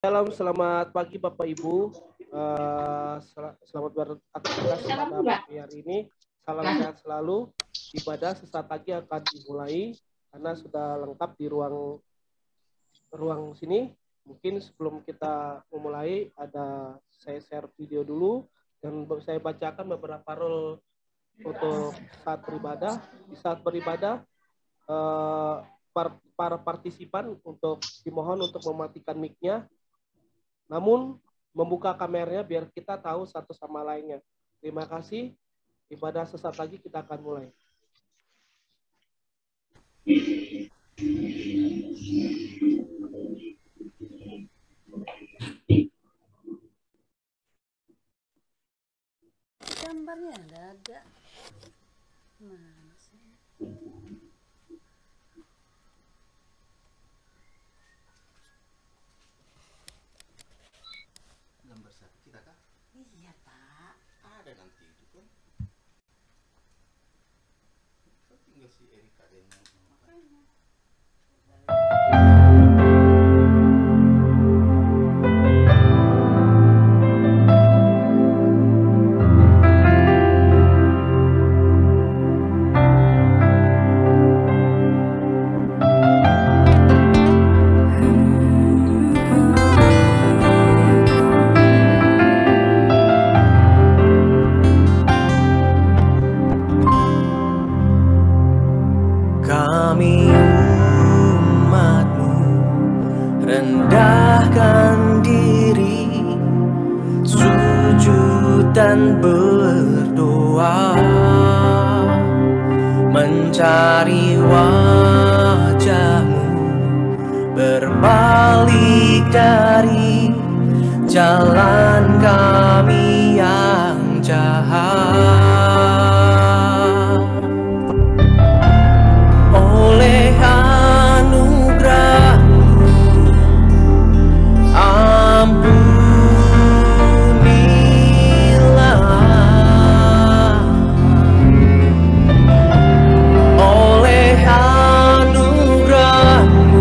Selamat pagi Bapak Ibu. Selamat beraktivitas pada pagi hari ini. Salam sehat selalu. Ibadah sesaat lagi akan dimulai karena sudah lengkap di ruang sini. Mungkin sebelum kita memulai saya share video dulu dan saya bacakan beberapa role untuk saat beribadah. Di saat beribadah para partisipan dimohon untuk mematikan mic-nya, namun membuka kameranya biar kita tahu satu sama lainnya. Terima kasih. Ibadah sesaat lagi kita akan mulai. Gambarnya ada. Mana sih? Gambar siapa? Kita kah? Iya, Pak. Ada nanti itu kan. Tinggal si Erika yang makanya. Kami umat-Mu rendahkan diri, sujud dan berdoa, mencari wajah-Mu, berbalik dari jalan kami yang jahat. Oleh anugerah-Mu, ampunilah. Oleh anugerah-Mu,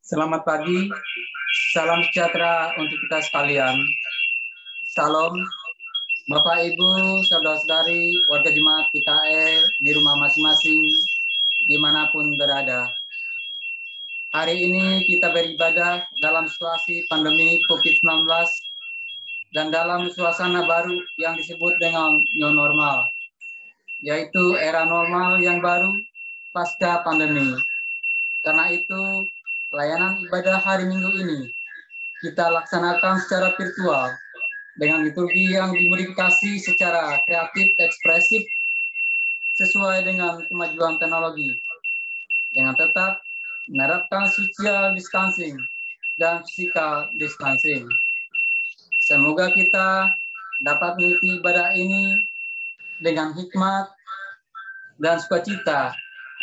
Selamat pagi, salam sejahtera untuk kita sekalian. Salam, Bapak, Ibu, saudara-saudari, warga jemaat PKE di rumah masing-masing, dimanapun berada. Hari ini kita beribadah dalam situasi pandemi COVID-19 dan dalam suasana baru yang disebut dengan new normal, yaitu era normal yang baru pasca pandemi. Karena itu, layanan ibadah hari Minggu ini kita laksanakan secara virtual dengan liturgi yang dimodifikasi secara kreatif ekspresif sesuai dengan kemajuan teknologi, dengan tetap menerapkan social distancing dan physical distancing. Semoga kita dapat mengikuti ibadah ini dengan hikmat dan sukacita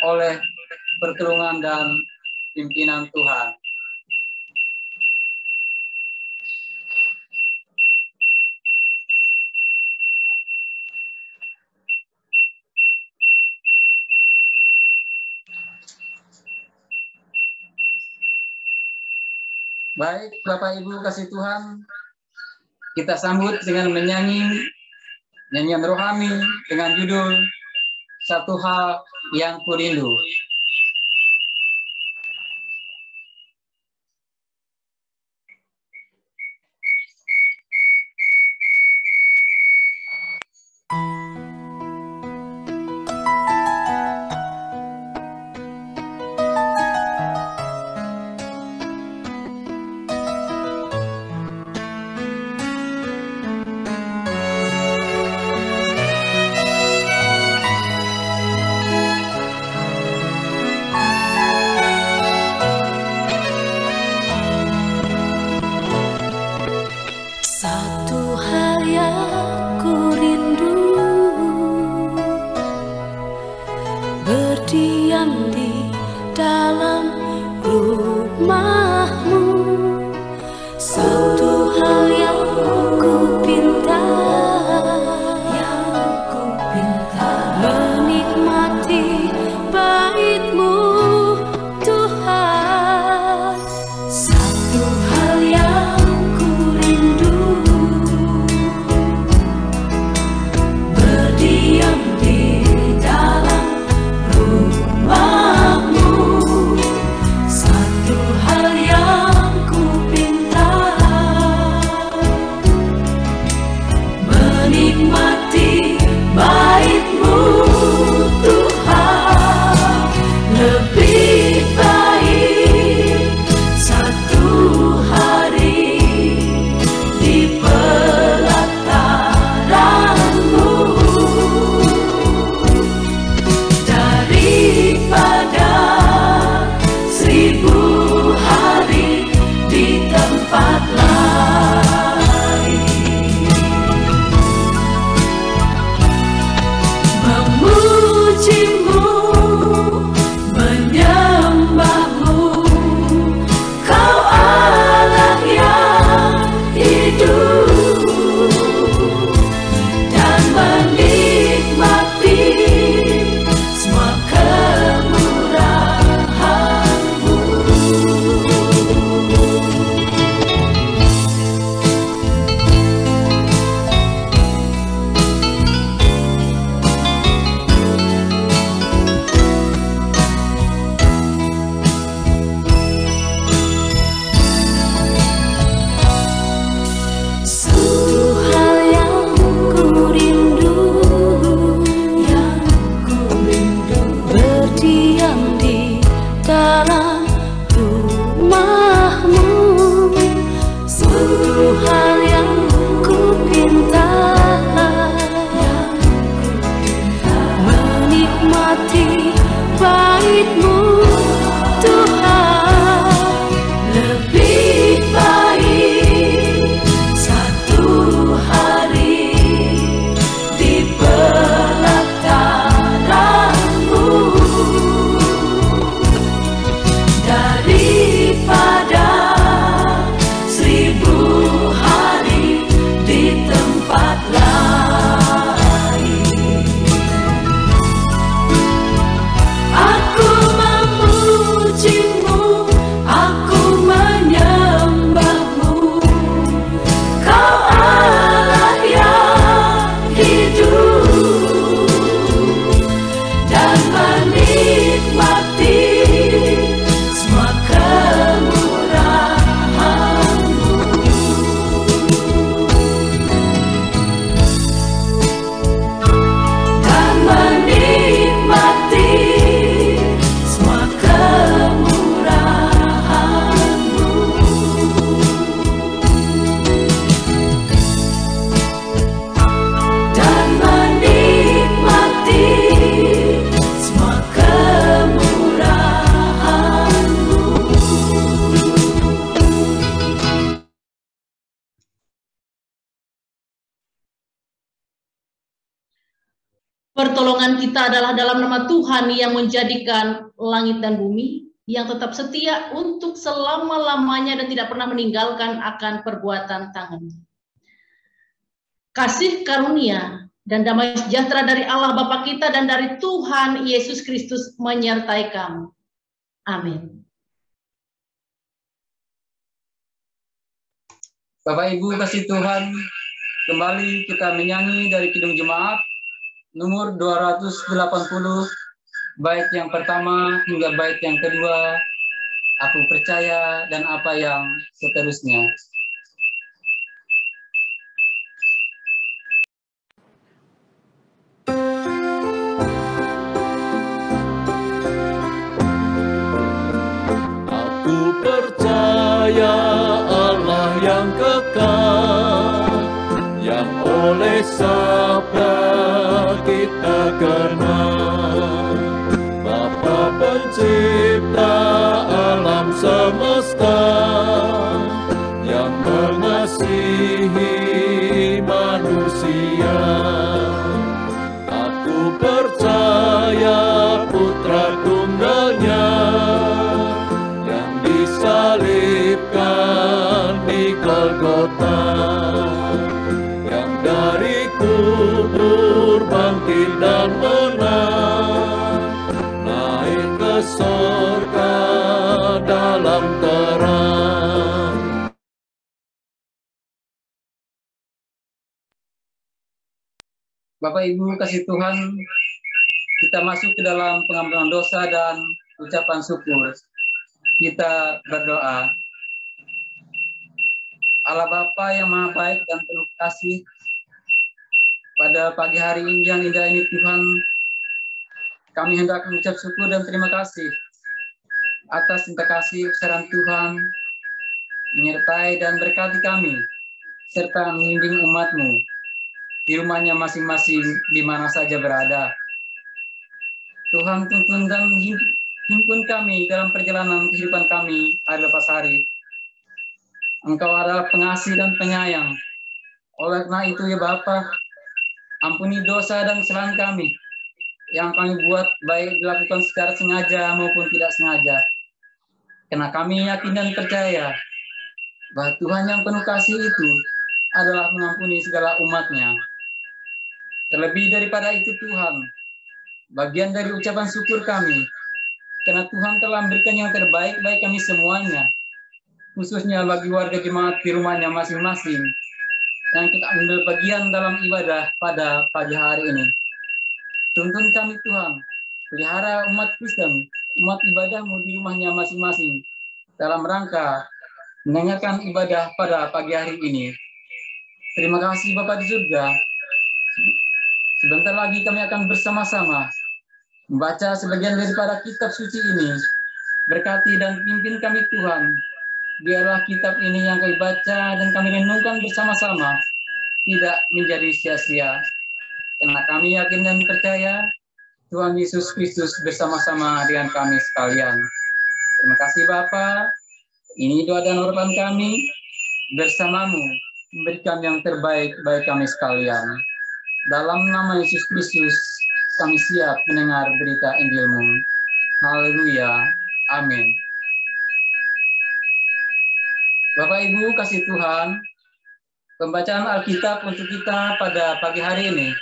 oleh pertolongan dan pimpinan Tuhan. Baik, Bapak Ibu kasih Tuhan, kita sambut dengan menyanyi nyanyian rohani dengan judul Satu Hal Yang Kurindu. Satu hal yang ku rindu, berdiam di dalam rumahmu. Satu hal yang ku pinta, menikmati bait-Mu Tuhan. Satu hal yang ku rindu, berdiam di dalam rumah-Mu. Satu hal yang ku pinta, menikmati bait-Mu Tuhan. Lebih baik satu hari di pelataran-Mu daripada 1000 hari di tempat lain. Memuji-Mu, menyembah-Mu, Kau Allah yang hidup, dan menikmati semua kemurahan-Mu. Satu hal yang ku rindu, berdiam di dalam rumah-Mu. Satu hal yang ku pinta, menikmati bait-Mu Tuhan. Lebih baik satu hari di pelataran-Mu Pertolongan kita adalah dalam nama Tuhan yang menjadikan langit dan bumi, yang tetap setia untuk selama-lamanya dan tidak pernah meninggalkan akan perbuatan tangan. Kasih karunia dan damai sejahtera dari Allah Bapa kita dan dari Tuhan Yesus Kristus menyertai kamu. Amin. Bapak Ibu kasih Tuhan, kembali kita menyanyi dari Kidung Jemaat nomor 280, bait yang pertama hingga bait yang kedua, aku percaya dan apa yang seterusnya. Aku percaya Allah yang kekal, yang oleh sabda kita kenal. Bapa pencipta alam semesta, yang mengasihi manusia. Aku percaya Putra Tunggalnya yang disalibkan di Golgota, yang dari kubur bangkit dan menang, naik ke surga dalam terang. Bapak Ibu kasih Tuhan, kita masuk ke dalam pengampunan dosa dan ucapan syukur. Kita berdoa. Allah Bapa yang Maha Baik dan penuh kasih, pada pagi hari yang indah ini Tuhan, kami hendak mengucap syukur dan terima kasih atas cinta kasih kebesaran Tuhan, menyertai dan berkati kami, serta membimbing umat-Mu di rumahnya masing-masing di mana saja berada. Tuhan tuntun dan himpun kami dalam perjalanan kehidupan kami hari lepas hari. Engkau adalah pengasih dan penyayang. Oleh karena itu ya Bapa, ampuni dosa dan kesalahan kami yang kami buat, baik dilakukan secara sengaja maupun tidak sengaja. Karena kami yakin dan percaya bahwa Tuhan yang penuh kasih itu adalah mengampuni segala umat-Nya. Terlebih daripada itu Tuhan, bagian dari ucapan syukur kami, karena Tuhan telah memberikan yang terbaik bagi kami semuanya, khususnya bagi warga jemaat di rumahnya masing-masing, yang kita ambil bagian dalam ibadah pada pagi hari ini. Tuntun kami Tuhan, pelihara umat Kristen, umat ibadah-Mu di rumahnya masing-masing, dalam rangka mendengarkan ibadah pada pagi hari ini. Terima kasih Bapa di surga. Sebentar lagi kami akan bersama-sama membaca sebagian daripada kitab suci ini. Berkati dan pimpin kami Tuhan. Biarlah kitab ini yang kami baca dan kami renungkan bersama-sama tidak menjadi sia-sia. Karena kami yakin dan percaya Tuhan Yesus Kristus bersama-sama dengan kami sekalian. Terima kasih Bapa. Ini doa dan harapan kami bersama-Mu memberikan yang terbaik bagi kami sekalian. Dalam nama Yesus Kristus, kami siap mendengar berita Injil-Mu. Haleluya. Amin. Bapak Ibu kasih Tuhan, pembacaan Alkitab untuk kita pada pagi hari ini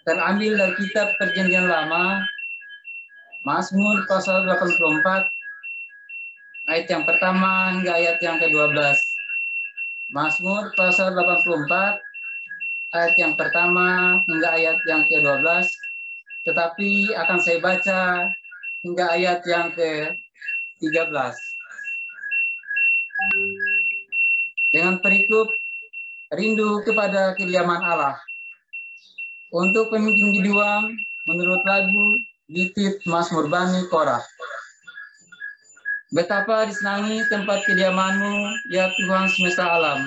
terambil dari kitab Perjanjian Lama, Mazmur pasal 84, ayat yang pertama hingga ayat yang ke-12. Mazmur pasal 84, ayat yang pertama hingga ayat yang ke-12, tetapi akan saya baca hingga ayat yang ke-13. Dengan perikop rindu kepada kediaman Allah. Untuk pemimpin Gideon menurut lagu Gitit Mazmur Bani Korah. Betapa disenangi tempat kediaman-Mu, ya Tuhan semesta alam.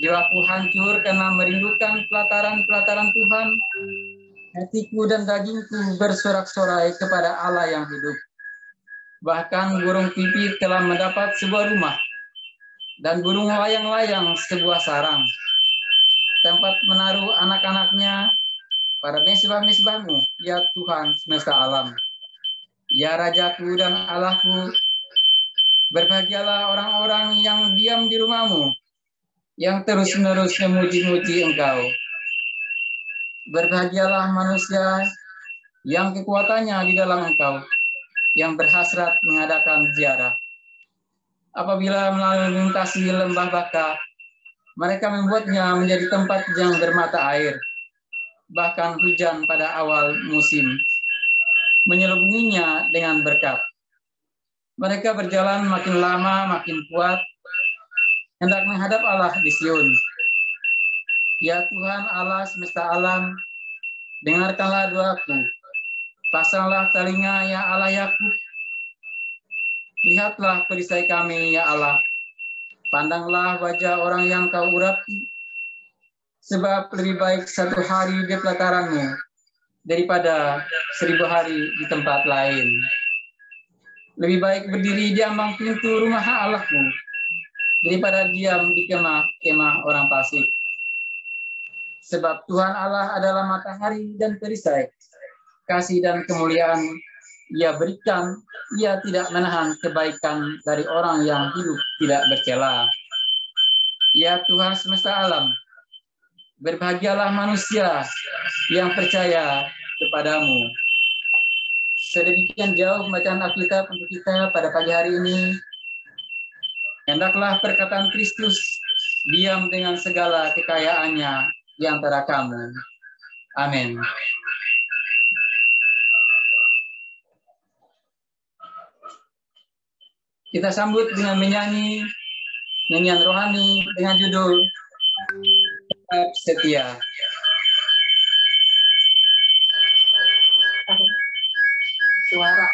Jiwaku hancur karena merindukan pelataran-pelataran Tuhan. Hatiku dan dagingku bersorak-sorai kepada Allah yang hidup. Bahkan burung pipit telah mendapat sebuah rumah, dan burung layang-layang sebuah sarang, tempat menaruh anak-anaknya, para mesbah-mesbah-Mu, ya Tuhan semesta alam. Ya Rajaku dan Allahku, berbahagialah orang-orang yang diam di rumah-Mu, yang terus-menerus memuji-muji Engkau. Berbahagialah manusia yang kekuatannya di dalam Engkau, yang berhasrat mengadakan ziarah. Apabila melintasi lembah Baka, mereka membuatnya menjadi tempat yang bermata air. Bahkan hujan pada awal musim menyelubunginya dengan berkat. Mereka berjalan makin lama makin kuat, hendak menghadap Allah di Sion. Ya Tuhan Allah semesta alam, dengarkanlah doaku. Pasanglah telinga ya Allah Yakub. Lihatlah perisai kami ya Allah. Pandanglah wajah orang yang Kau urapi. Sebab lebih baik 1 hari di pelataran-Mu daripada 1000 hari di tempat lain. Lebih baik berdiri di ambang pintu rumah Allahku daripada diam di kemah-kemah orang fasik. Sebab Tuhan Allah adalah matahari dan perisai, kasih dan kemuliaan Ia berikan, Ia tidak menahan kebaikan dari orang yang hidup tidak bercela. Ya Tuhan semesta alam, berbahagialah manusia yang percaya kepadamu. Sedemikian jauh bacaan Alkitab untuk kita pada pagi hari ini. Hendaklah perkataan Kristus diam dengan segala kekayaannya di antara kamu. Amin. Kita sambut dengan menyanyi nyanyian rohani dengan judul Tetap Setia. Suara.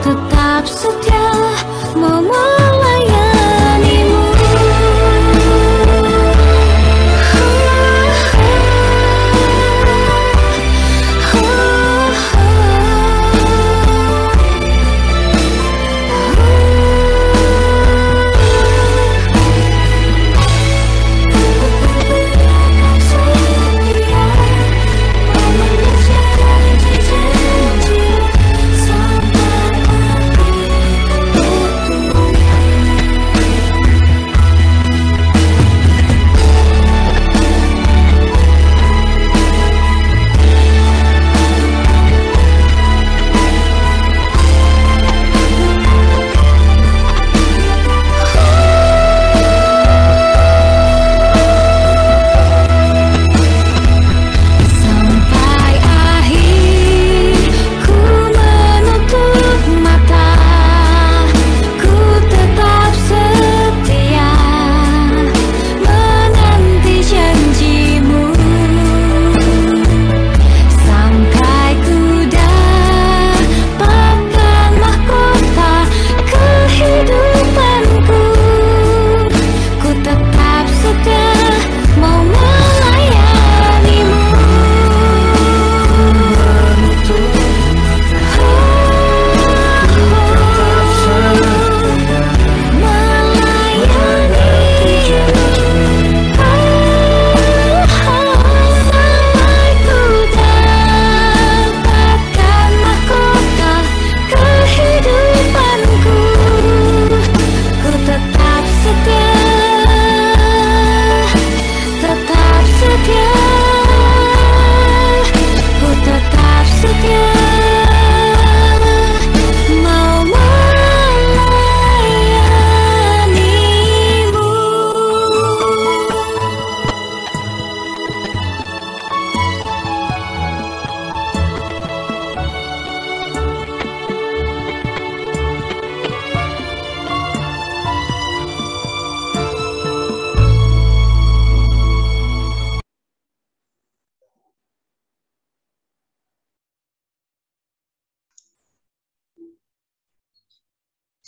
Tetap setia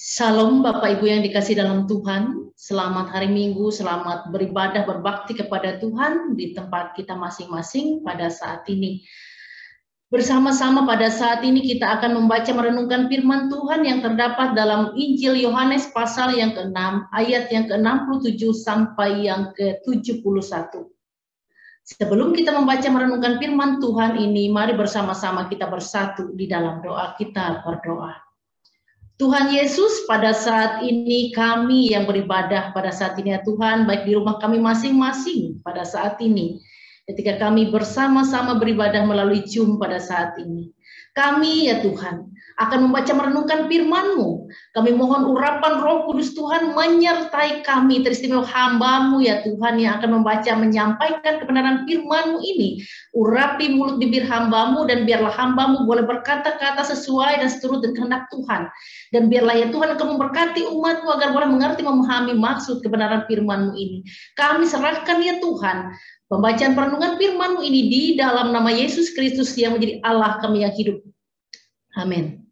Salam Bapak Ibu yang dikasih dalam Tuhan, selamat hari Minggu, selamat beribadah, berbakti kepada Tuhan di tempat kita masing-masing pada saat ini. Bersama-sama pada saat ini kita akan membaca merenungkan firman Tuhan yang terdapat dalam Injil Yohanes pasal yang ke-6, ayat yang ke-67 sampai yang ke-71. Sebelum kita membaca merenungkan firman Tuhan ini, mari bersama-sama kita bersatu di dalam doa. Kita berdoa. Tuhan Yesus, pada saat ini kami yang beribadah pada saat ini ya Tuhan, baik di rumah kami masing-masing pada saat ini, ketika kami bersama-sama beribadah melalui Zoom pada saat ini. Kami ya Tuhan akan membaca merenungkan firman-Mu. Kami mohon urapan Roh Kudus Tuhan menyertai kami, teristimewa hamba-Mu ya Tuhan yang akan membaca, menyampaikan kebenaran firman-Mu ini. Urapi mulut bibir hamba-Mu dan biarlah hamba-Mu boleh berkata-kata sesuai dan seturut dengan kehendak Tuhan. Dan biarlah ya Tuhan Engkau memberkati umat-Mu agar boleh mengerti, memahami maksud kebenaran firman-Mu ini. Kami serahkan ya Tuhan pembacaan perenungan firman-Mu ini di dalam nama Yesus Kristus yang menjadi Allah kami yang hidup. Amin.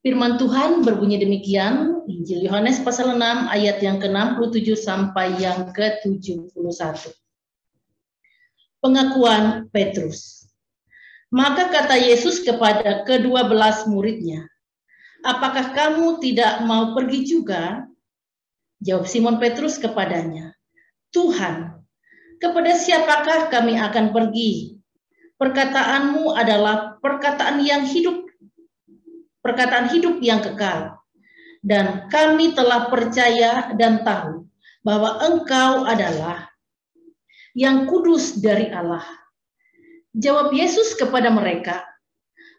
Firman Tuhan berbunyi demikian, Injil Yohanes pasal 6 ayat yang ke-67 sampai yang ke-71. Pengakuan Petrus. Maka kata Yesus kepada ke-12 muridnya, apakah kamu tidak mau pergi juga? Jawab Simon Petrus kepadanya, Tuhan, kepada siapakah kami akan pergi? Perkataanmu adalah perkataan yang hidup, perkataan hidup yang kekal. Dan kami telah percaya dan tahu bahwa Engkau adalah yang kudus dari Allah. Jawab Yesus kepada mereka,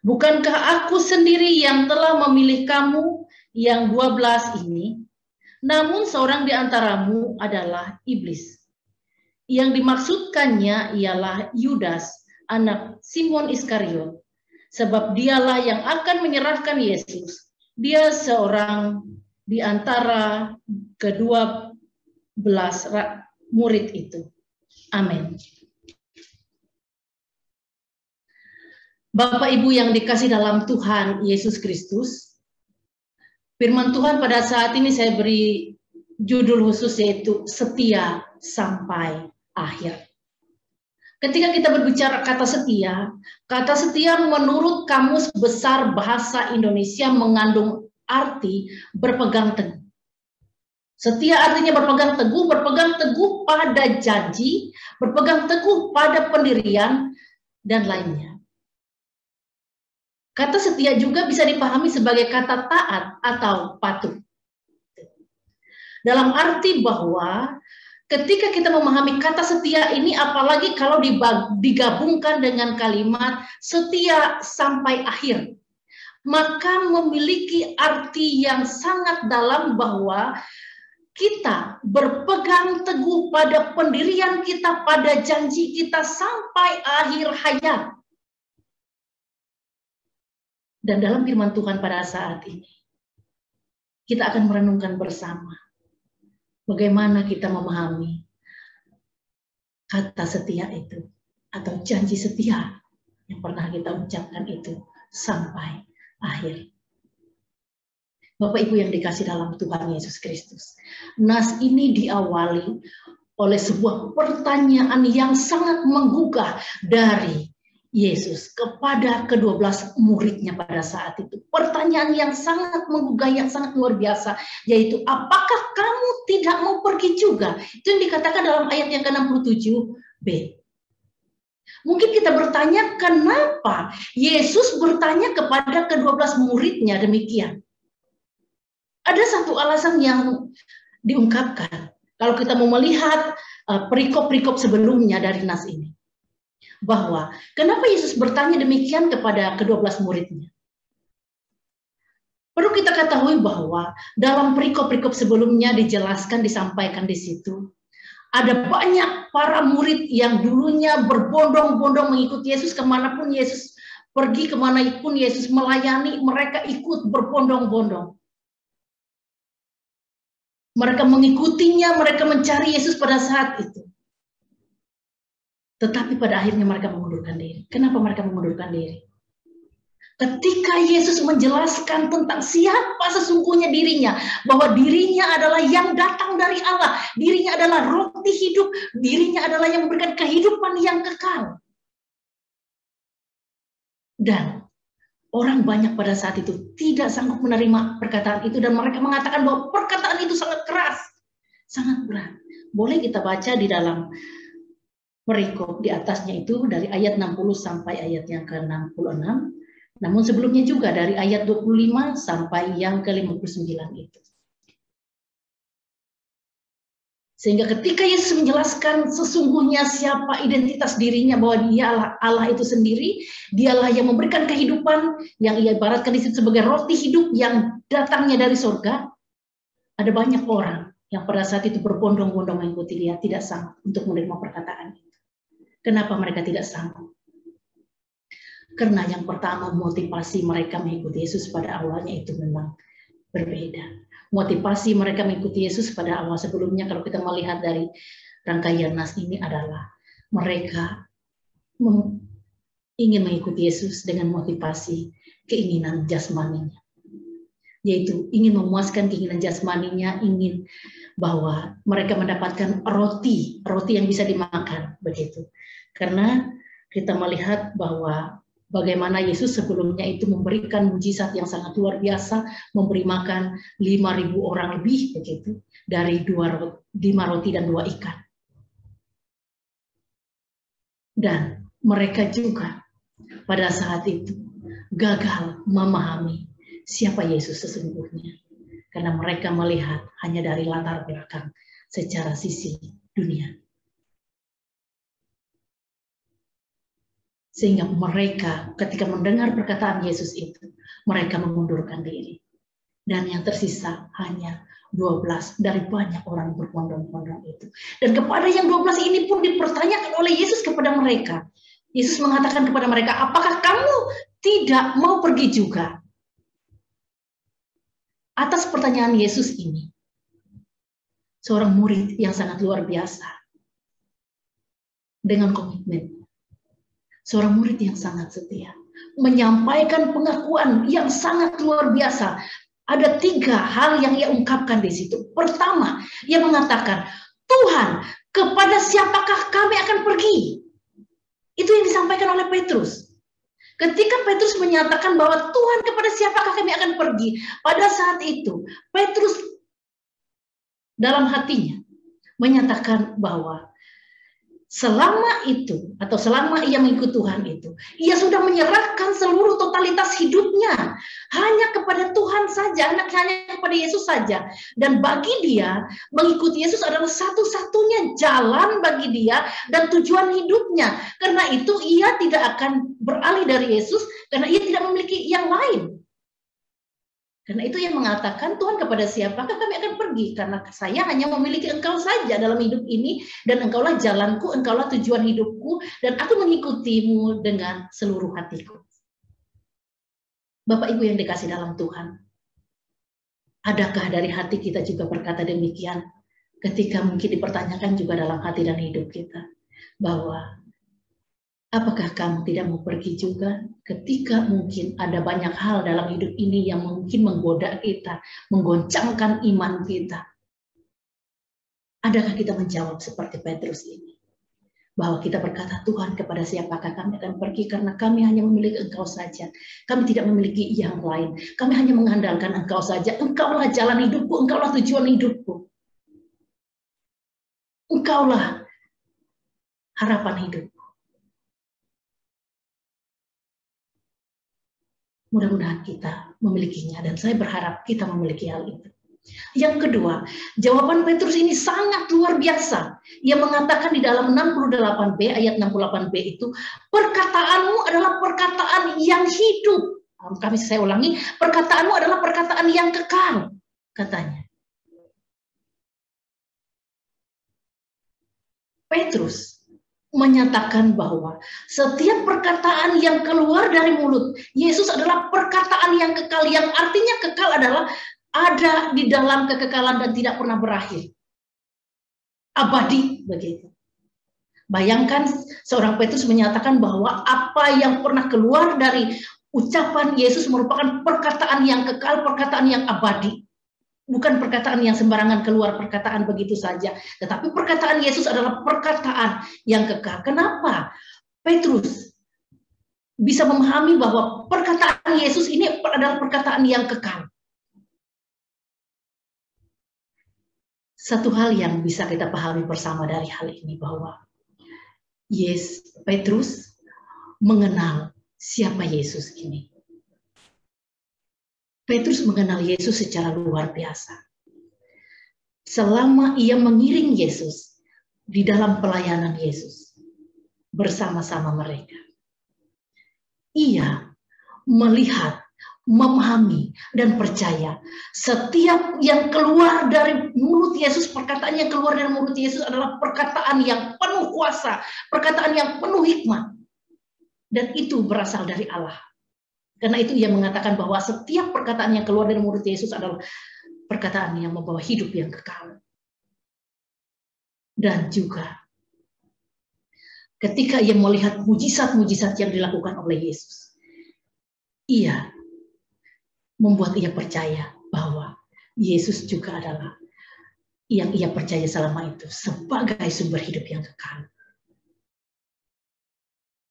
bukankah aku sendiri yang telah memilih kamu yang 12 ini? Namun seorang di antaramu adalah iblis. Yang dimaksudkannya ialah Yudas, anak Simon Iskariot, sebab dialah yang akan menyerahkan Yesus. Dia seorang di antara ke-12 murid itu. Amin. Bapak Ibu yang dikasih dalam Tuhan Yesus Kristus, firman Tuhan pada saat ini saya beri judul khusus yaitu setia sampai akhir. Ketika kita berbicara kata setia menurut Kamus Besar Bahasa Indonesia mengandung arti berpegang teguh. Setia artinya berpegang teguh pada janji, berpegang teguh pada pendirian, dan lainnya. Kata setia juga bisa dipahami sebagai kata taat atau patuh. Dalam arti bahwa ketika kita memahami kata setia ini, apalagi kalau digabungkan dengan kalimat setia sampai akhir, maka memiliki arti yang sangat dalam bahwa kita berpegang teguh pada pendirian kita, pada janji kita sampai akhir hayat. Dan dalam firman Tuhan pada saat ini, kita akan merenungkan bersama bagaimana kita memahami kata setia itu atau janji setia yang pernah kita ucapkan itu sampai akhir. Bapak Ibu yang dikasih dalam Tuhan Yesus Kristus, nas ini diawali oleh sebuah pertanyaan yang sangat menggugah dari Yesus kepada ke-12 muridnya pada saat itu. Pertanyaan yang sangat menggugah, yang sangat luar biasa, yaitu apakah kamu tidak mau pergi juga? Itu yang dikatakan dalam ayat yang ke-67b. Mungkin kita bertanya, kenapa Yesus bertanya kepada ke-12 muridnya demikian? Ada satu alasan yang diungkapkan kalau kita mau melihat perikop-perikop sebelumnya dari nas ini. Bahwa kenapa Yesus bertanya demikian kepada ke-12 muridnya? Perlu kita ketahui bahwa dalam perikop-perikop sebelumnya dijelaskan, disampaikan di situ, ada banyak para murid yang dulunya berbondong-bondong mengikuti Yesus kemanapun Yesus pergi, kemanapun Yesus melayani, mereka ikut berbondong-bondong. Mereka mengikutinya, mereka mencari Yesus pada saat itu. Tetapi pada akhirnya mereka mengundurkan diri. Kenapa mereka mengundurkan diri? Ketika Yesus menjelaskan tentang siapa sesungguhnya dirinya, bahwa dirinya adalah yang datang dari Allah, dirinya adalah roti hidup, dirinya adalah yang memberikan kehidupan yang kekal. Dan orang banyak pada saat itu tidak sanggup menerima perkataan itu, dan mereka mengatakan bahwa perkataan itu sangat keras, sangat berat. Boleh kita baca di dalam perikop di atasnya itu dari ayat 60 sampai ayat yang ke-66. Namun sebelumnya juga dari ayat 25 sampai yang ke-59 itu. Sehingga ketika Yesus menjelaskan sesungguhnya siapa identitas dirinya, bahwa dialah Allah itu sendiri, dialah yang memberikan kehidupan, yang ia ibaratkan di situ sebagai roti hidup yang datangnya dari surga, ada banyak orang yang pada saat itu berbondong-bondong mengikuti dia, tidak sanggup untuk menerima perkataan itu. Kenapa mereka tidak sanggup? Karena yang pertama, motivasi mereka mengikuti Yesus pada awalnya itu memang berbeda. Motivasi mereka mengikuti Yesus pada awal sebelumnya, kalau kita melihat dari rangkaian nas ini, adalah mereka ingin mengikuti Yesus dengan motivasi keinginan jasmaninya. Yaitu ingin memuaskan keinginan jasmaninya, ingin bahwa mereka mendapatkan roti yang bisa dimakan, begitu. Karena kita melihat bahwa bagaimana Yesus sebelumnya itu memberikan mujizat yang sangat luar biasa, memberi makan 5.000 orang lebih, begitu, dari 5 roti dan 2 ikan. Dan mereka juga pada saat itu gagal memahami siapa Yesus sesungguhnya, karena mereka melihat hanya dari latar belakang secara sisi dunia. Sehingga mereka ketika mendengar perkataan Yesus itu, mereka mengundurkan diri. Dan yang tersisa hanya 12 dari banyak orang berbondong-bondong itu. Dan kepada yang 12 ini pun dipertanyakan oleh Yesus kepada mereka. Yesus mengatakan kepada mereka, apakah kamu tidak mau pergi juga? Atas pertanyaan Yesus ini, seorang murid yang sangat luar biasa, dengan komitmen, seorang murid yang sangat setia, menyampaikan pengakuan yang sangat luar biasa. Ada 3 hal yang ia ungkapkan di situ. Pertama, ia mengatakan, Tuhan, kepada siapakah kami akan pergi? Itu yang disampaikan oleh Petrus. Ketika Petrus menyatakan bahwa Tuhan, kepada siapakah kami akan pergi? Pada saat itu, Petrus dalam hatinya menyatakan bahwa selama itu, atau selama ia mengikut Tuhan itu, ia sudah menyerahkan seluruh totalitas hidupnya hanya kepada Tuhan saja, hanya kepada Yesus saja. Dan bagi dia, mengikuti Yesus adalah satu-satunya jalan bagi dia dan tujuan hidupnya. Karena itu ia tidak akan beralih dari Yesus, karena ia tidak memiliki yang lain. Karena itu ia mengatakan, Tuhan, kepada siapakah kami akan pergi? Karena saya hanya memiliki Engkau saja dalam hidup ini, dan Engkaulah jalanku, Engkaulah tujuan hidupku, dan aku mengikutimu dengan seluruh hatiku. Bapak Ibu yang dikasih dalam Tuhan, adakah dari hati kita juga berkata demikian? Ketika mungkin dipertanyakan juga dalam hati dan hidup kita, bahwa apakah kamu tidak mau pergi juga? Ketika mungkin ada banyak hal dalam hidup ini yang mungkin menggoda kita, menggoncangkan iman kita. Adakah kita menjawab seperti Petrus ini? Bahwa kita berkata, Tuhan, kepada siapakah kami akan pergi? Karena kami hanya memiliki Engkau saja. Kami tidak memiliki yang lain. Kami hanya mengandalkan Engkau saja. Engkaulah jalan hidupku, Engkaulah tujuan hidupku. Engkaulah harapan hidupku. Mudah-mudahan kita memilikinya, dan saya berharap kita memiliki hal itu. Yang kedua, jawaban Petrus ini sangat luar biasa. Ia mengatakan di dalam 68b, ayat 68b itu, perkataanmu adalah perkataan yang hidup. Saya ulangi, perkataanmu adalah perkataan yang kekal, katanya. Petrus menyatakan bahwa setiap perkataan yang keluar dari mulut Yesus adalah perkataan yang kekal, yang artinya kekal adalah ada di dalam kekekalan dan tidak pernah berakhir. Abadi, begitu. Bayangkan seorang Petrus menyatakan bahwa apa yang pernah keluar dari Ucapan Yesus merupakan perkataan yang kekal, perkataan yang abadi. Bukan perkataan yang sembarangan keluar, perkataan begitu saja. Tetapi perkataan Yesus adalah perkataan yang kekal. Kenapa Petrus bisa memahami bahwa perkataan Yesus ini adalah perkataan yang kekal? Satu hal yang bisa kita pahami bersama dari hal ini bahwa Petrus mengenal siapa Yesus ini. Petrus mengenal Yesus secara luar biasa. Selama ia mengiring Yesus di dalam pelayanan Yesus bersama-sama mereka, ia melihat, memahami, dan percaya setiap yang keluar dari mulut Yesus, perkataan yang keluar dari mulut Yesus adalah perkataan yang penuh kuasa, perkataan yang penuh hikmat, dan itu berasal dari Allah. Karena itu ia mengatakan bahwa setiap perkataan yang keluar dari mulut Yesus adalah perkataan yang membawa hidup yang kekal. Dan juga ketika ia melihat mujizat-mujizat yang dilakukan oleh Yesus, ia membuat ia percaya bahwa Yesus juga adalah yang ia percaya selama itu sebagai sumber hidup yang kekal.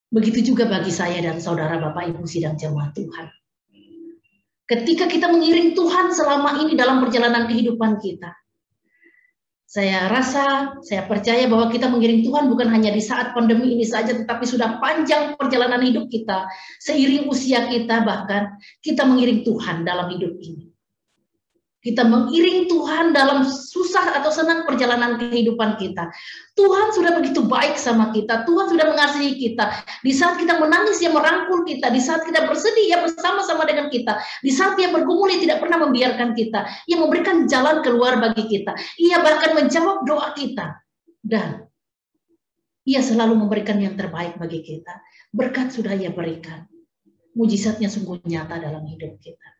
Begitu juga bagi saya dan saudara Bapak Ibu sidang jemaat Tuhan. Ketika kita mengiring Tuhan selama ini dalam perjalanan kehidupan kita, saya percaya bahwa kita mengiring Tuhan bukan hanya di saat pandemi ini saja, tetapi sudah panjang perjalanan hidup kita, seiring usia kita, bahkan kita mengiring Tuhan dalam hidup ini. Kita mengiring Tuhan dalam susah atau senang perjalanan kehidupan kita. Tuhan sudah begitu baik sama kita. Tuhan sudah mengasihi kita. Di saat kita menangis, Dia merangkul kita. Di saat kita bersedih, Dia bersama-sama dengan kita. Di saat Dia bergumul, Dia tidak pernah membiarkan kita. Ia memberikan jalan keluar bagi kita. Ia bahkan menjawab doa kita. Dan Ia selalu memberikan yang terbaik bagi kita. Berkat sudah Ia berikan. Mujizatnya sungguh nyata dalam hidup kita.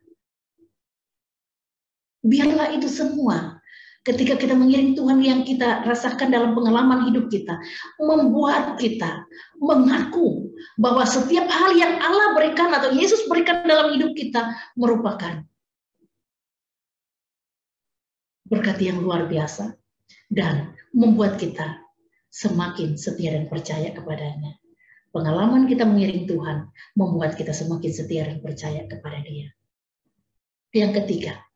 Biarlah itu semua ketika kita mengiring Tuhan yang kita rasakan dalam pengalaman hidup kita, membuat kita mengaku bahwa setiap hal yang Allah berikan atau Yesus berikan dalam hidup kita merupakan berkat yang luar biasa dan membuat kita semakin setia dan percaya kepadanya. Pengalaman kita mengiring Tuhan membuat kita semakin setia dan percaya kepada Dia. Yang ketiga,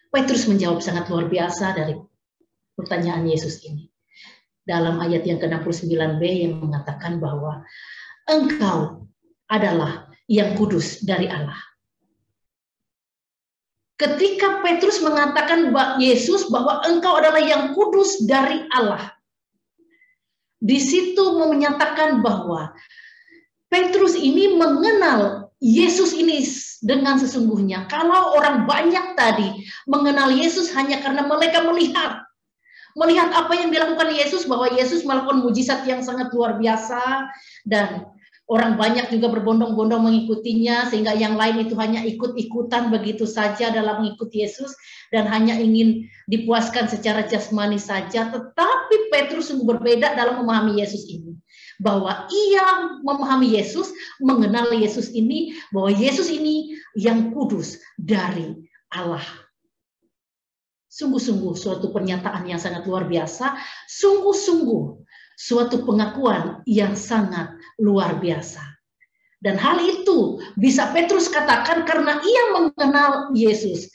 Petrus menjawab sangat luar biasa dari pertanyaan Yesus ini. Dalam ayat yang ke-69b yang mengatakan bahwa Engkau adalah yang kudus dari Allah. Ketika Petrus mengatakan Yesus bahwa Engkau adalah yang kudus dari Allah, di situ menyatakan bahwa Petrus ini mengenal Yesus ini dengan sesungguhnya. Kalau orang banyak tadi mengenal Yesus hanya karena mereka melihat apa yang dilakukan Yesus, bahwa Yesus melakukan mujizat yang sangat luar biasa dan orang banyak juga berbondong-bondong mengikutinya, sehingga yang lain itu hanya ikut-ikutan begitu saja dalam mengikuti Yesus dan hanya ingin dipuaskan secara jasmani saja. Tetapi Petrus sungguh berbeda dalam memahami Yesus ini. Bahwa ia memahami Yesus, mengenal Yesus ini, bahwa Yesus ini yang kudus dari Allah. Sungguh-sungguh suatu pernyataan yang sangat luar biasa, sungguh-sungguh suatu pengakuan yang sangat luar biasa. Dan hal itu bisa Petrus katakan karena ia mengenal Yesus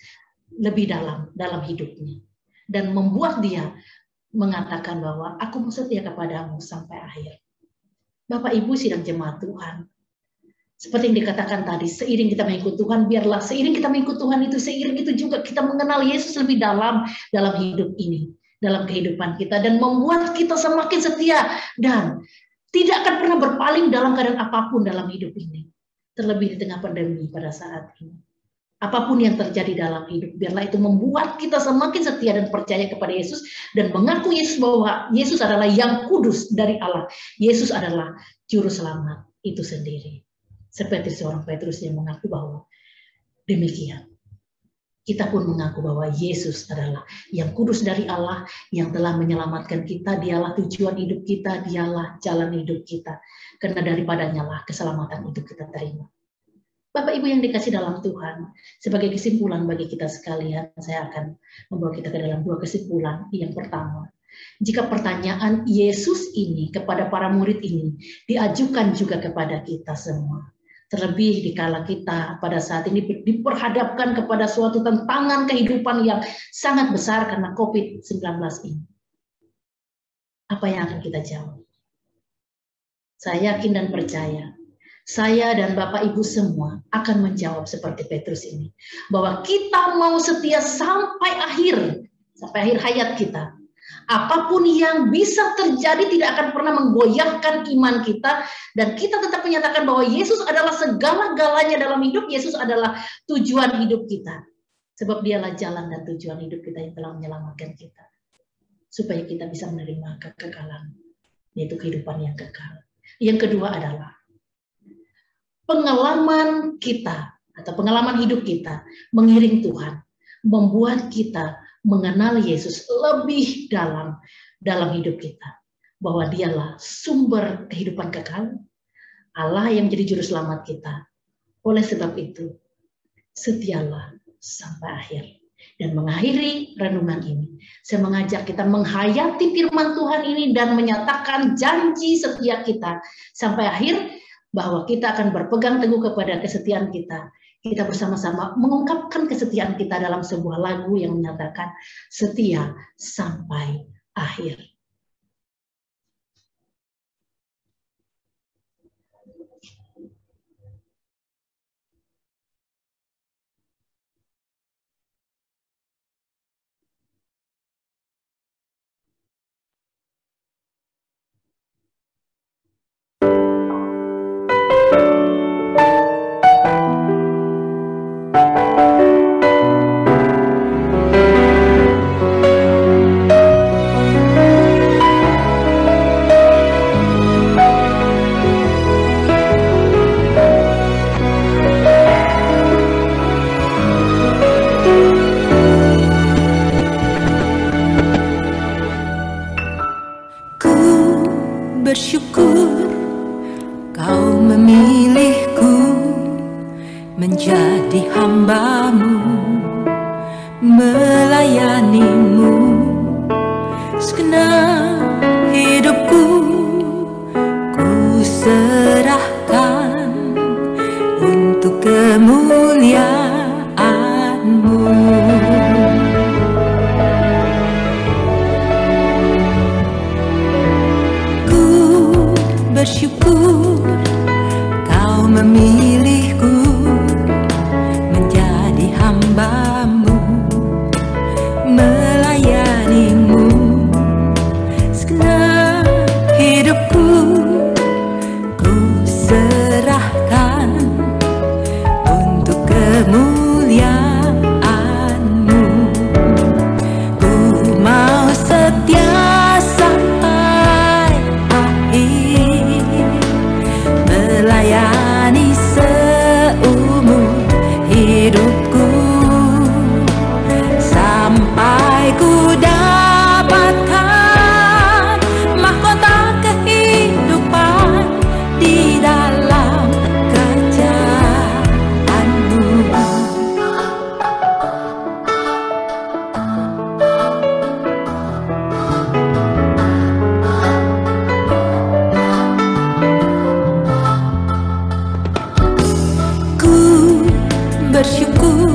lebih dalam hidupnya. Dan membuat dia mengatakan bahwa aku mau setia kepadamu sampai akhir. Bapak Ibu sidang jemaat Tuhan, seperti yang dikatakan tadi, seiring kita mengikut Tuhan, biarlah seiring kita mengikut Tuhan itu, seiring itu juga kita mengenal Yesus lebih dalam hidup ini, dalam kehidupan kita, dan membuat kita semakin setia dan tidak akan pernah berpaling dalam keadaan apapun dalam hidup ini, terlebih di tengah pandemi pada saat ini. Apapun yang terjadi dalam hidup, biarlah itu membuat kita semakin setia dan percaya kepada Yesus dan mengaku Yesus bahwa Yesus adalah yang kudus dari Allah. Yesus adalah juru selamat itu sendiri. Seperti seorang Petrus yang mengaku bahwa demikian. Kita pun mengaku bahwa Yesus adalah yang kudus dari Allah, yang telah menyelamatkan kita. Dialah tujuan hidup kita, dialah jalan hidup kita. Karena daripadanya lah keselamatan itu kita terima. Bapak Ibu yang dikasih dalam Tuhan, sebagai kesimpulan bagi kita sekalian, saya akan membawa kita ke dalam dua kesimpulan. Yang pertama, jika pertanyaan Yesus ini kepada para murid ini diajukan juga kepada kita semua, terlebih dikala kita pada saat ini diperhadapkan kepada suatu tantangan kehidupan yang sangat besar karena COVID-19 ini, apa yang akan kita jawab? Saya yakin dan percaya, saya dan Bapak Ibu semua akan menjawab seperti Petrus ini, bahwa kita mau setia sampai akhir hayat kita. Apapun yang bisa terjadi tidak akan pernah menggoyahkan iman kita, dan kita tetap menyatakan bahwa Yesus adalah segala-galanya dalam hidup, Yesus adalah tujuan hidup kita. Sebab dialah jalan dan tujuan hidup kita yang telah menyelamatkan kita, supaya kita bisa menerima kekekalan, yaitu kehidupan yang kekal. Yang kedua adalah pengalaman kita atau pengalaman hidup kita mengiring Tuhan membuat kita mengenal Yesus lebih dalam hidup kita, bahwa dialah sumber kehidupan kekal, Allah yang menjadi juru selamat kita. Oleh sebab itu, setialah sampai akhir. Dan mengakhiri renungan ini, saya mengajak kita menghayati firman Tuhan ini dan menyatakan janji setia kita sampai akhir, bahwa kita akan berpegang teguh kepada kesetiaan kita. Kita bersama-sama mengungkapkan kesetiaan kita dalam sebuah lagu yang menyatakan setia sampai akhir. Bersyukur kau memilihku menjadi hamba-Mu, melayani-Mu. Segenap hidupku ku serahkan untuk kemuliaan-Mu. Bersyukur kau memilihku menjadi hamba-Mu, melayani-Mu. Segenap hidupku ku serahkan untuk kemuliaan-Mu. Ku mau setia melayani seumur hidupku, sampai ku dapatkan mahkota kehidupan di dalam kerajaan-Mu. Bersyukur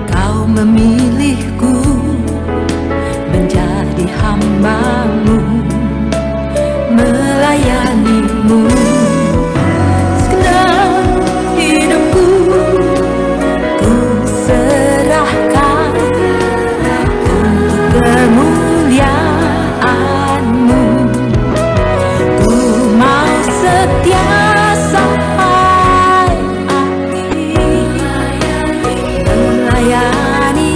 kau memilihku menjadi hamba-Mu, melayani-Mu. Segenap hidupku ku serahkan untuk kemuliaan-Mu. Ku mau setia sampai melayani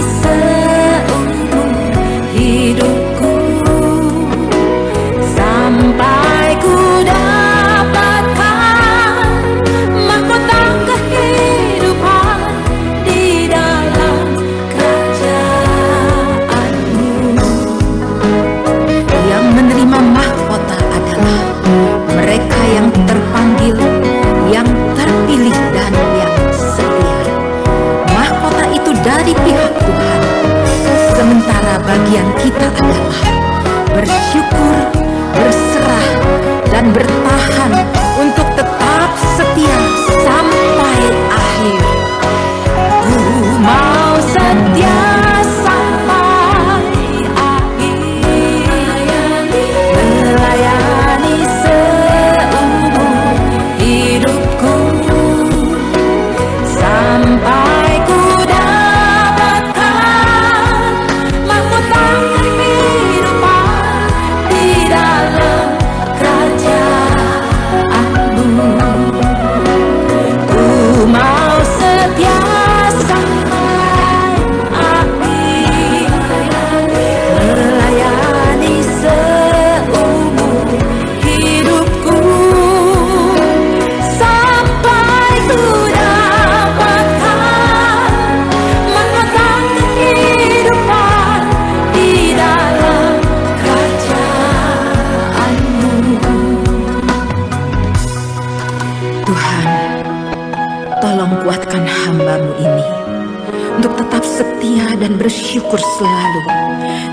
untuk tetap setia dan bersyukur selalu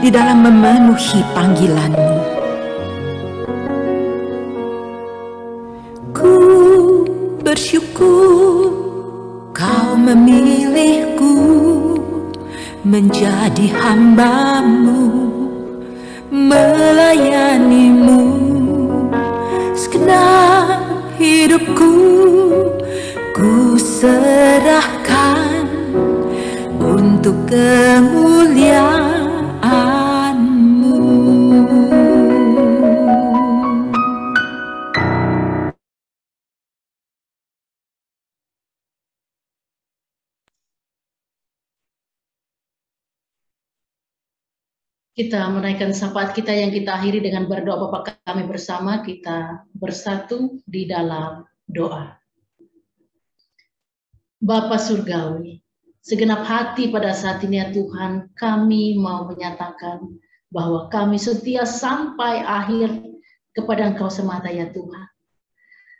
di dalam memenuhi panggilan-Mu. Ku bersyukur Kau memilihku menjadi hamba-Mu, melayani-Mu. Segenap hidupku ku serahkan untuk kemuliaan-Mu. Kita menaikkan syafaat kita yang kita akhiri dengan berdoa Bapa kami bersama. Kita bersatu di dalam doa. Bapa Surgawi, segenap hati pada saat ini ya Tuhan, kami mau menyatakan bahwa kami setia sampai akhir kepada Engkau semata ya Tuhan.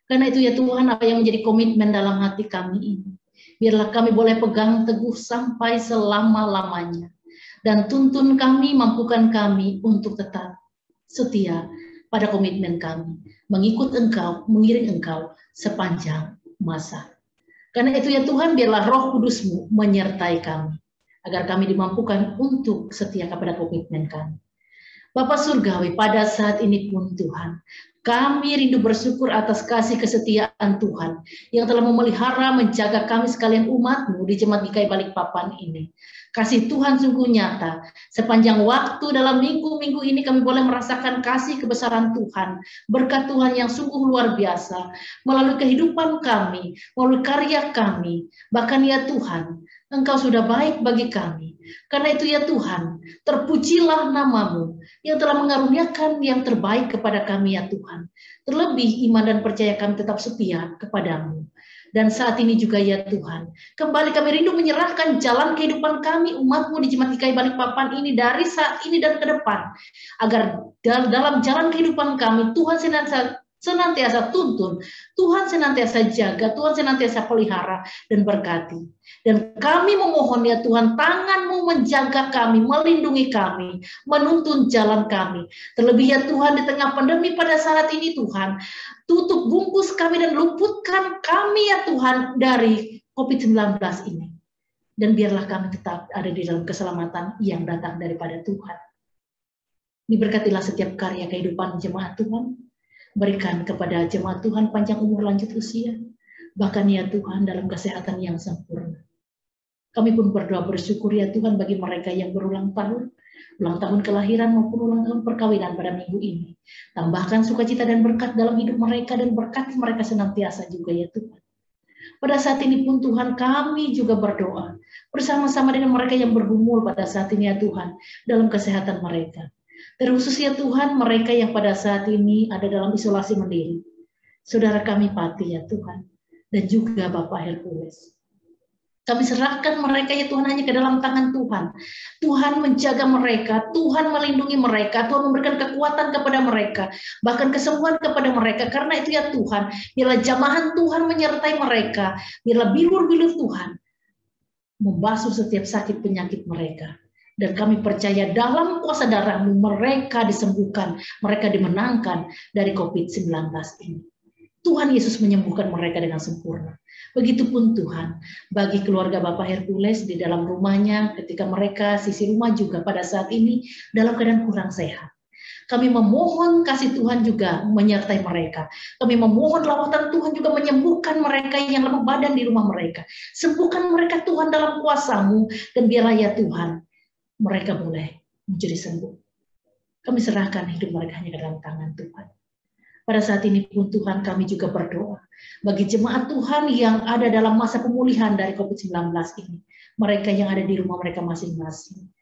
Karena itu ya Tuhan, apa yang menjadi komitmen dalam hati kami ini, biarlah kami boleh pegang teguh sampai selama-lamanya. Dan tuntun kami, mampukan kami untuk tetap setia pada komitmen kami, mengikut Engkau, mengiring Engkau sepanjang masa. Karena itu ya Tuhan, biarlah Roh Kudus-Mu menyertai kami, agar kami dimampukan untuk setia kepada komitmen kami. Bapa Surgawi, pada saat ini pun Tuhan, kami rindu bersyukur atas kasih kesetiaan Tuhan yang telah memelihara, menjaga kami sekalian umat-Mu di Jemaat GKI Balikpapan ini. Kasih Tuhan sungguh nyata. Sepanjang waktu dalam minggu-minggu ini kami boleh merasakan kasih kebesaran Tuhan. Berkat Tuhan yang sungguh luar biasa. Melalui kehidupan kami, melalui karya kami. Bahkan ya Tuhan, Engkau sudah baik bagi kami. Karena itu ya Tuhan, terpujilah nama-Mu yang telah mengaruniakan yang terbaik kepada kami ya Tuhan. Terlebih iman dan percaya kami tetap setia kepada-Mu. Dan saat ini juga ya Tuhan, kembali kami rindu menyerahkan jalan kehidupan kami, umat-Mu di Jemaat GKI Balikpapan ini dari saat ini dan ke depan. Agar dalam jalan kehidupan kami, Tuhan senantiasa tuntun, Tuhan senantiasa jaga, Tuhan senantiasa pelihara dan berkati. Dan kami memohon ya Tuhan, tangan-Mu menjaga kami, melindungi kami, menuntun jalan kami. Terlebih ya Tuhan, di tengah pandemi pada saat ini Tuhan, tutup bungkus kami dan luputkan kami ya Tuhan dari COVID-19 ini. Dan biarlah kami tetap ada di dalam keselamatan yang datang daripada Tuhan. Diberkatilah setiap karya kehidupan jemaat Tuhan. Berikan kepada jemaat Tuhan panjang umur, lanjut usia. Bahkan ya Tuhan dalam kesehatan yang sempurna. Kami pun berdoa bersyukur ya Tuhan bagi mereka yang berulang tahun kelahiran maupun ulang tahun perkawinan pada minggu ini. Tambahkan sukacita dan berkat dalam hidup mereka dan berkati mereka senantiasa juga ya Tuhan. Pada saat ini pun Tuhan kami juga berdoa bersama-sama dengan mereka yang bergumul pada saat ini ya Tuhan dalam kesehatan mereka. Terkhusus ya Tuhan mereka yang pada saat ini ada dalam isolasi mandiri. Saudara kami Pati ya Tuhan dan juga Bapak Hercules. Kami serahkan mereka ya Tuhan hanya ke dalam tangan Tuhan. Tuhan menjaga mereka, Tuhan melindungi mereka, Tuhan memberikan kekuatan kepada mereka, bahkan kesembuhan kepada mereka. Karena itu ya Tuhan, biarlah jamahan Tuhan menyertai mereka, biarlah bilur-bilur Tuhan membasuh setiap sakit penyakit mereka. Dan kami percaya dalam kuasa darah-Mu mereka disembuhkan, mereka dimenangkan dari COVID-19 ini. Tuhan Yesus menyembuhkan mereka dengan sempurna. Begitupun Tuhan, bagi keluarga Bapak Hercules di dalam rumahnya, ketika mereka sisi rumah juga pada saat ini dalam keadaan kurang sehat. Kami memohon kasih Tuhan juga menyertai mereka. Kami memohon lawatan Tuhan juga menyembuhkan mereka yang lemah badan di rumah mereka. Sembuhkan mereka Tuhan dalam kuasa-Mu, dan biarlah ya Tuhan, mereka boleh menjadi sembuh. Kami serahkan hidup mereka hanya ke dalam tangan Tuhan. Pada saat ini pun Tuhan kami juga berdoa bagi jemaat Tuhan yang ada dalam masa pemulihan dari COVID-19 ini. Mereka yang ada di rumah mereka masing-masing.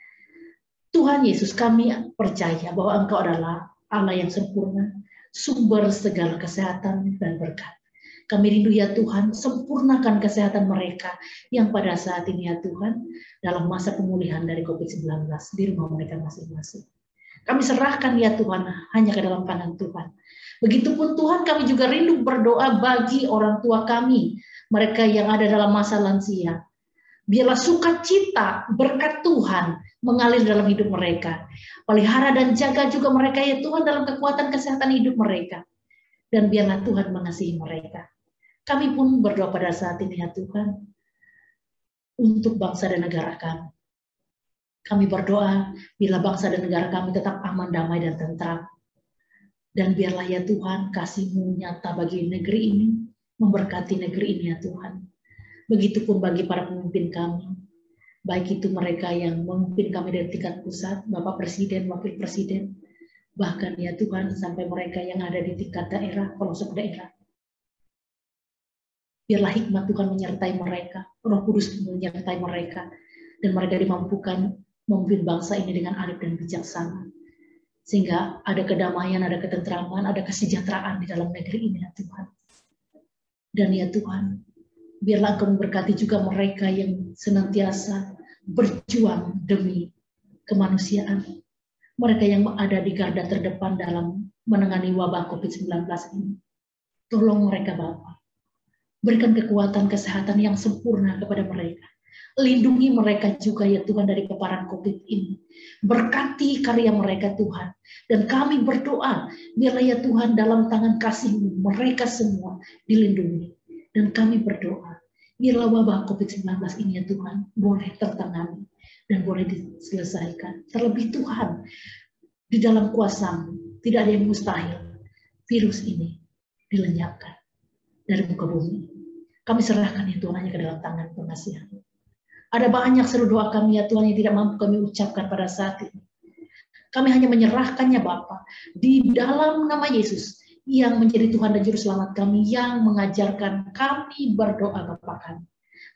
Tuhan Yesus, kami percaya bahwa Engkau adalah Allah yang sempurna, sumber segala kesehatan dan berkat. Kami rindu ya Tuhan, sempurnakan kesehatan mereka yang pada saat ini ya Tuhan, dalam masa pemulihan dari COVID-19 di rumah mereka masing-masing. Kami serahkan ya Tuhan hanya ke dalam tangan Tuhan. Begitupun Tuhan kami juga rindu berdoa bagi orang tua kami, mereka yang ada dalam masa lansia. Biarlah sukacita, berkat Tuhan mengalir dalam hidup mereka. Pelihara dan jaga juga mereka ya Tuhan dalam kekuatan kesehatan hidup mereka. Dan biarlah Tuhan mengasihi mereka. Kami pun berdoa pada saat ini ya Tuhan, untuk bangsa dan negara kami. Kami berdoa bila bangsa dan negara kami tetap aman, damai, dan tentram. Dan biarlah ya Tuhan kasih-Mu nyata bagi negeri ini, memberkati negeri ini ya Tuhan. Begitupun bagi para pemimpin kami, baik itu mereka yang memimpin kami dari tingkat pusat, Bapak Presiden, Wakil Presiden, bahkan ya Tuhan sampai mereka yang ada di tingkat daerah, pelosok daerah. Biarlah hikmat Tuhan menyertai mereka, Roh Kudus menyertai mereka, dan mereka dimampukan memimpin bangsa ini dengan arif dan bijaksana. Sehingga ada kedamaian, ada ketentraman, ada kesejahteraan di dalam negeri ini ya Tuhan. Dan ya Tuhan, biarlah Engkau memberkati juga mereka yang senantiasa berjuang demi kemanusiaan. Mereka yang ada di garda terdepan dalam menangani wabah COVID-19 ini. Tolong mereka Bapa. Berikan kekuatan kesehatan yang sempurna kepada mereka. Lindungi mereka juga ya Tuhan dari paparan COVID ini. Berkati karya mereka Tuhan. Dan kami berdoa, biarlah ya Tuhan dalam tangan kasih-Mu mereka semua dilindungi. Dan kami berdoa, biarlah wabah COVID-19 ini ya Tuhan boleh tertangani dan boleh diselesaikan. Terlebih Tuhan, di dalam kuasa-Mu tidak ada yang mustahil. Virus ini dilenyapkan dari muka bumi. Kami serahkan ya Tuhan hanya ke dalam tangan pengasihan. Ada banyak seru doa kami ya Tuhan yang tidak mampu kami ucapkan pada saat ini. Kami hanya menyerahkannya Bapa di dalam nama Yesus yang menjadi Tuhan dan Juru Selamat kami, yang mengajarkan kami berdoa Bapa kami.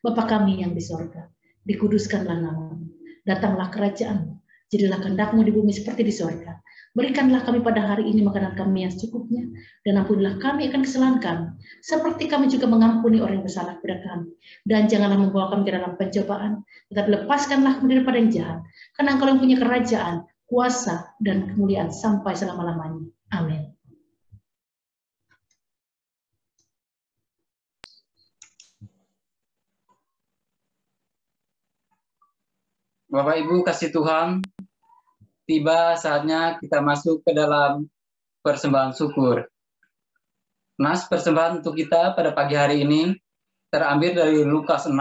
Bapa kami yang di sorga, dikuduskanlah nama-Mu, datanglah kerajaan-Mu, jadilah kehendak-Mu di bumi seperti di sorga. Berikanlah kami pada hari ini makanan kami yang secukupnya, dan ampunilah kami akan kesalahan kami, seperti kami juga mengampuni orang yang bersalah kepada kami. Dan janganlah membawa kami ke dalam pencobaan, tetapi lepaskanlah kami daripada yang jahat, karena Engkau yang punya kerajaan, kuasa, dan kemuliaan sampai selama-lamanya. Amin. Bapak Ibu kasih Tuhan, tiba saatnya kita masuk ke dalam persembahan syukur. Nas persembahan untuk kita pada pagi hari ini terambil dari Lukas 6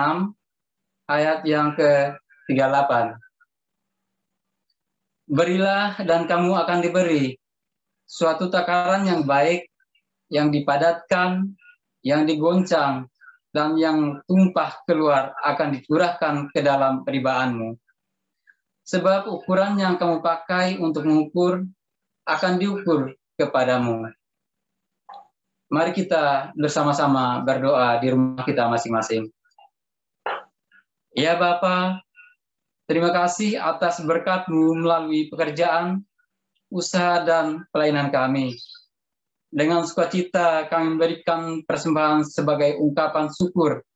ayat yang ke-38. Berilah dan kamu akan diberi suatu takaran yang baik, yang dipadatkan, yang digoncang, dan yang tumpah keluar akan dicurahkan ke dalam peribaanmu. Sebab ukuran yang kamu pakai untuk mengukur akan diukur kepadamu. Mari kita bersama-sama berdoa di rumah kita masing-masing. Ya Bapa, terima kasih atas berkat-Mu melalui pekerjaan, usaha, dan pelayanan kami. Dengan sukacita kami memberikan persembahan sebagai ungkapan syukur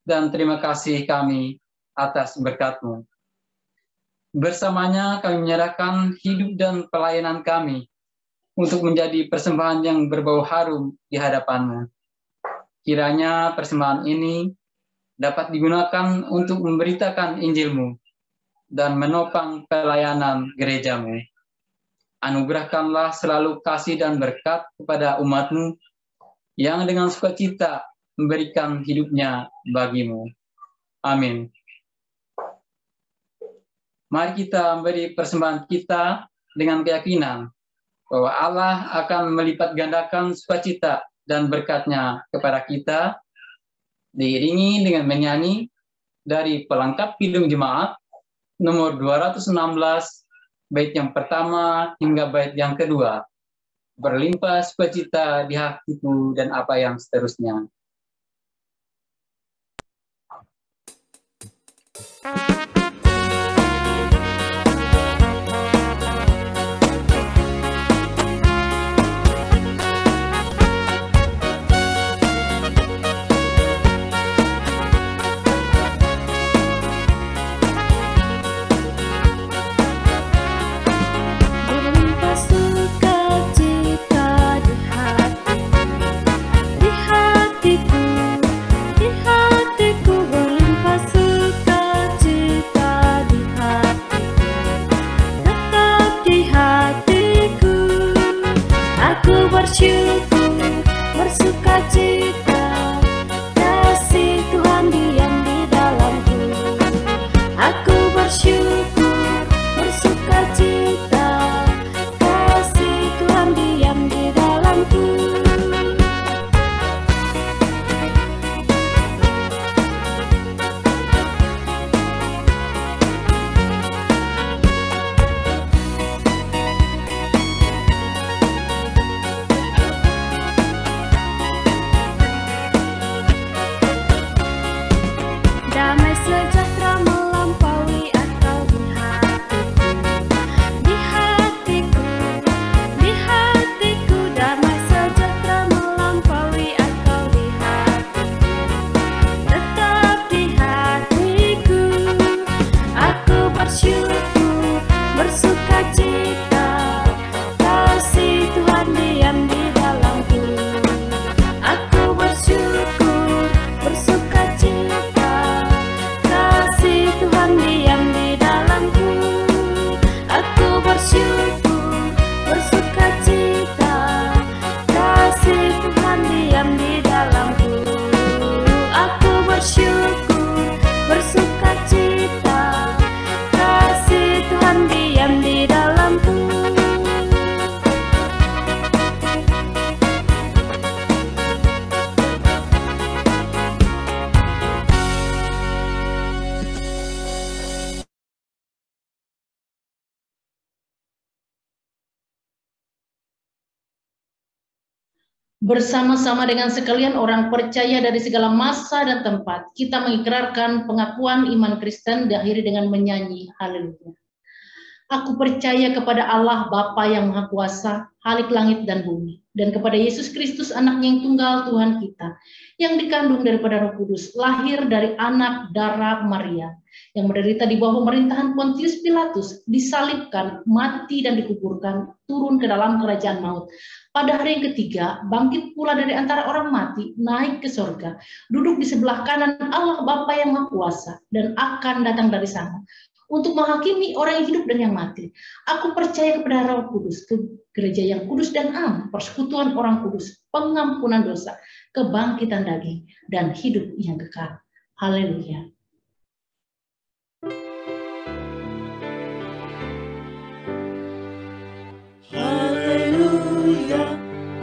dan terima kasih kami atas berkat-Mu. Bersamanya kami menyerahkan hidup dan pelayanan kami untuk menjadi persembahan yang berbau harum di hadapan-Mu. Kiranya persembahan ini dapat digunakan untuk memberitakan Injil-Mu dan menopang pelayanan gereja-Mu. Anugerahkanlah selalu kasih dan berkat kepada umat-Mu yang dengan sukacita memberikan hidupnya bagi-Mu. Amin. Mari kita memberi persembahan kita dengan keyakinan bahwa Allah akan melipat gandakan sukacita dan berkat-Nya kepada kita, diiringi dengan menyanyi dari pelengkap Kidung Jemaat nomor 216, bait yang pertama hingga bait yang kedua. Berlimpah sukacita di hatiku dan apa yang seterusnya. Di hatiku berlimpah suka bersyukur, bersukacita, kasih Tuhan diam di dalamku. Aku bersyukur, bersukacita, kasih Tuhan diam di dalamku. Damai sejahtera melampaui akal di hatiku, di hatiku, damai sejahtera melampaui akal di hatiku, tetap di hatiku. Aku bersyukur, bersukacita, kasih Tuhan diam di dalamku. Aku bersyukur, bersukacita, kasih Tuhan diam di dalamku. Aku bersyukur, bersukacita, kasih Tuhan diam di dalamku. Aku bersyukur, bersukacita, kasih Tuhan diam di dalamku. Bersama-sama dengan sekalian orang percaya dari segala masa dan tempat, kita mengikrarkan pengakuan iman Kristen diakhiri dengan menyanyi haleluya. Aku percaya kepada Allah Bapa yang Maha Kuasa, Khalik langit dan bumi, dan kepada Yesus Kristus anaknya yang tunggal Tuhan kita, yang dikandung daripada Roh Kudus, lahir dari anak darah Maria, yang menderita di bawah pemerintahan Pontius Pilatus, disalibkan, mati dan dikuburkan, turun ke dalam kerajaan maut. Pada hari yang ketiga, bangkit pula dari antara orang mati, naik ke sorga, duduk di sebelah kanan Allah Bapa yang Maha Kuasa, dan akan datang dari sana untuk menghakimi orang yang hidup dan yang mati. Aku percaya kepada Roh Kudus, ke gereja yang kudus dan am, persekutuan orang kudus, pengampunan dosa, kebangkitan daging, dan hidup yang kekal. Haleluya. Haleluya,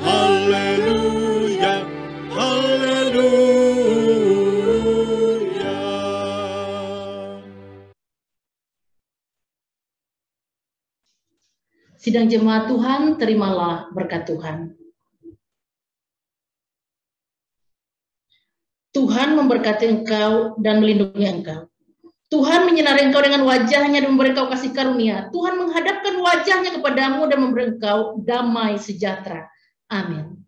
haleluya, haleluya. Sidang jemaat Tuhan, terimalah berkat Tuhan. Tuhan memberkati engkau dan melindungi engkau. Tuhan menyinari engkau dengan wajahnya dan memberi engkau kasih karunia. Tuhan menghadapkan wajahnya kepadamu dan memberi engkau damai sejahtera. Amin.